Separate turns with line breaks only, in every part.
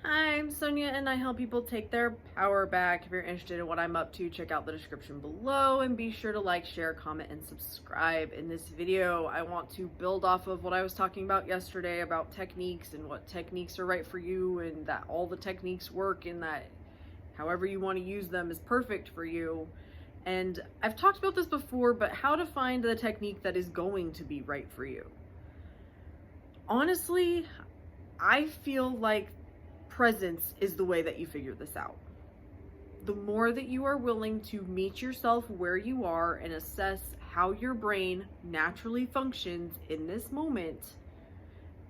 Hi, I'm Sonia and I help people take their power back. If you're interested in what I'm up to, check out the description below and be sure to like, share, comment, and subscribe. In this video, I want to build off of what I was talking about yesterday about techniques and what techniques are right for you and that all the techniques work and that however you want to use them is perfect for you. And I've talked about this before, but how to find the technique that is going to be right for you. Honestly, I feel like presence is the way that you figure this out. The more that you are willing to meet yourself where you are and assess how your brain naturally functions in this moment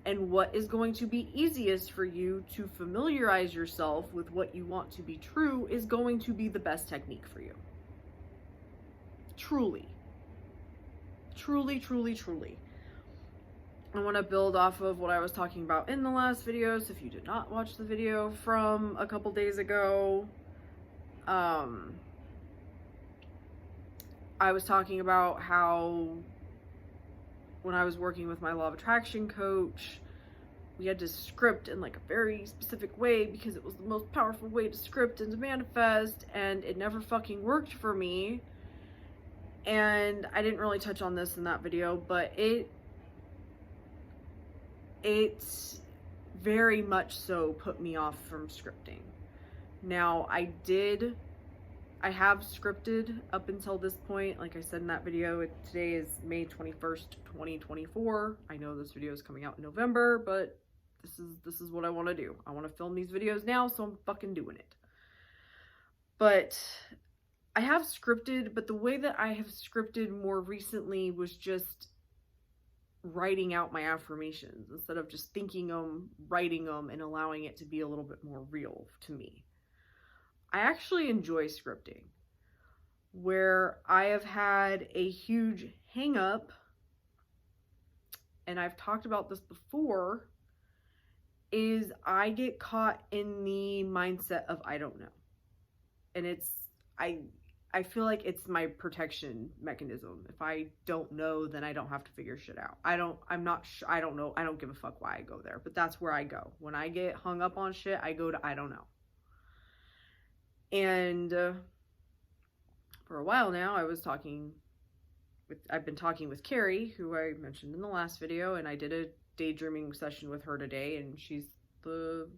and what is going to be easiest for you to familiarize yourself with what you want to be true is going to be the best technique for you. Truly. Truly, truly, truly. I want to build off of what I was talking about in the last video. So if you did not watch the video from a couple days ago, I was talking about how when I was working with my law of attraction coach, we had to script in like a very specific way because it was the most powerful way to script and to manifest, and it never fucking worked for me. And I didn't really touch on this in that video, but it's very much so put me off from scripting. Now, I have scripted up until this point. Like I said in that video, today is May 21st, 2024. I know this video is coming out in November, but this is what I want to do. I want to film these videos now, so I'm fucking doing it. But I have scripted, but the way that I have scripted more recently was just writing out my affirmations instead of just thinking them, writing them, and allowing it to be a little bit more real to me. I actually enjoy scripting. Where I have had a huge hang up, and I've talked about this before, is I get caught in the mindset of I don't know. And I feel like it's my protection mechanism. If I don't know, then I don't have to figure shit out. I don't know. I don't give a fuck why I go there, but that's where I go. When I get hung up on shit, I go to I don't know. And for a while now, I've been talking with Carrie, who I mentioned in the last video, and I did a daydreaming session with her today, and she's the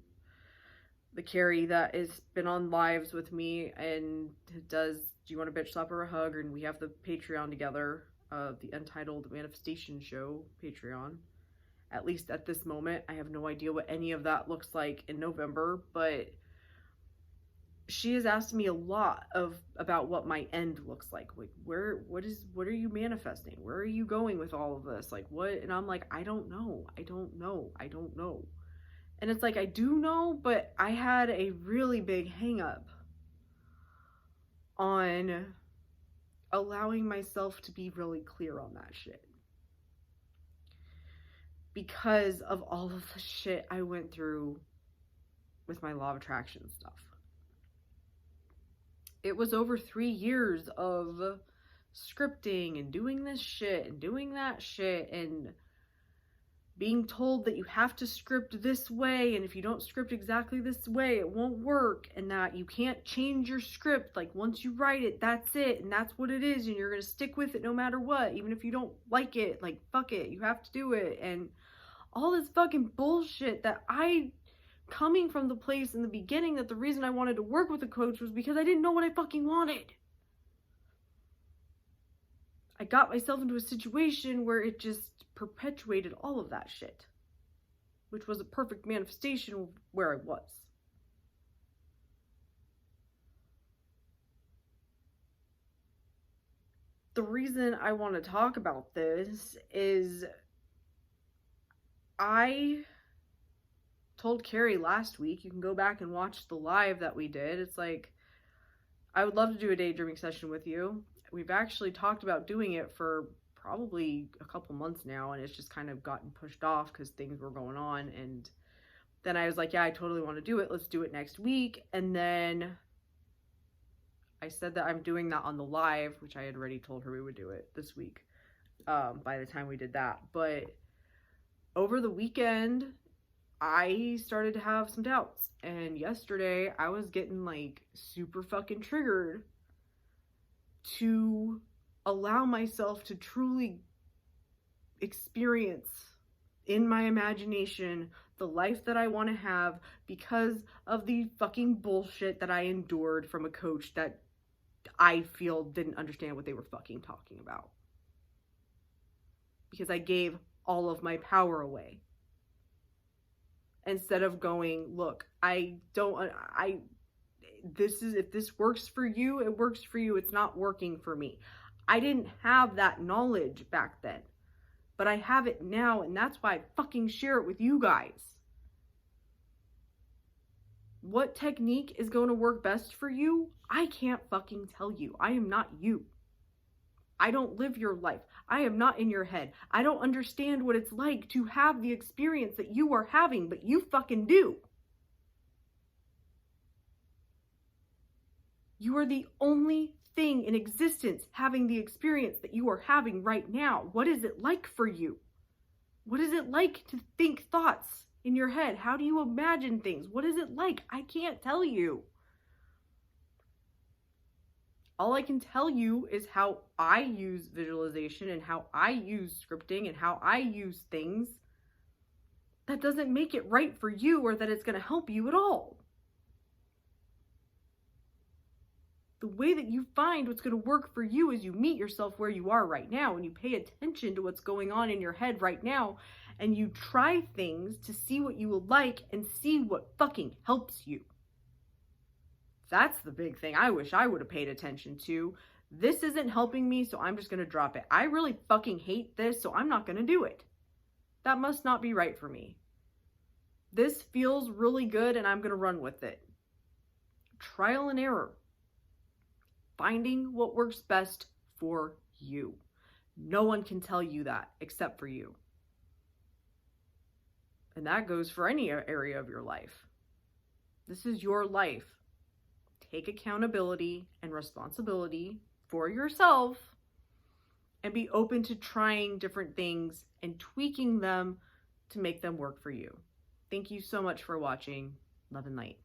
Carrie that has been on lives with me and does Do You Want a Bitch Slap or a Hug? And we have the Patreon together, the Untitled Manifestation Show Patreon. At least at this moment, I have no idea what any of that looks like in November, but she has asked me a lot about what my end looks like. Like, what are you manifesting? Where are you going with all of this? Like, what? And I'm like, I don't know. And it's like, I do know, but I had a really big hang up on allowing myself to be really clear on that shit. Because of all of the shit I went through with my law of attraction stuff. It was over 3 years of scripting and doing this shit and doing that shit and being told that you have to script this way, and if you don't script exactly this way, it won't work, and that you can't change your script. Like, once you write it, that's it, and that's what it is, and you're gonna stick with it no matter what, even if you don't like it. Like, fuck it, you have to do it. And all this fucking bullshit that coming from the place in the beginning that the reason I wanted to work with a coach was because I didn't know what I fucking wanted. I got myself into a situation where it just perpetuated all of that shit, which was a perfect manifestation of where I was. The reason I want to talk about this is I told Carrie last week, you can go back and watch the live that we did. It's like, I would love to do a daydreaming session with you. We've actually talked about doing it for probably a couple months now, and it's just kind of gotten pushed off because things were going on. And then I was like, yeah, I totally want to do it. Let's do it next week. And then I said that I'm doing that on the live, which I had already told her we would do it this week by the time we did that. But over the weekend, I started to have some doubts. And yesterday I was getting like super fucking triggered to allow myself to truly experience in my imagination the life that I want to have because of the fucking bullshit that I endured from a coach that I feel didn't understand what they were fucking talking about. Because I gave all of my power away. Instead of going, look, if this works for you, it works for you. It's not working for me. I didn't have that knowledge back then, but I have it now, and that's why I fucking share it with you guys. What technique is going to work best for you? I can't fucking tell you. I am not you. I don't live your life. I am not in your head. I don't understand what it's like to have the experience that you are having, but you fucking do. You are the only thing in existence having the experience that you are having right now. What is it like for you? What is it like to think thoughts in your head? How do you imagine things? What is it like? I can't tell you. All I can tell you is how I use visualization and how I use scripting and how I use things. That doesn't make it right for you or that it's going to help you at all. The way that you find what's going to work for you is you meet yourself where you are right now and you pay attention to what's going on in your head right now and you try things to see what you will like and see what fucking helps you. That's the big thing I wish I would have paid attention to. This isn't helping me, so I'm just going to drop it. I really fucking hate this, so I'm not going to do it. That must not be right for me. This feels really good, and I'm going to run with it. Trial and error. Finding what works best for you. No one can tell you that except for you. And that goes for any area of your life. This is your life. Take accountability and responsibility for yourself and be open to trying different things and tweaking them to make them work for you. Thank you so much for watching. Love and light.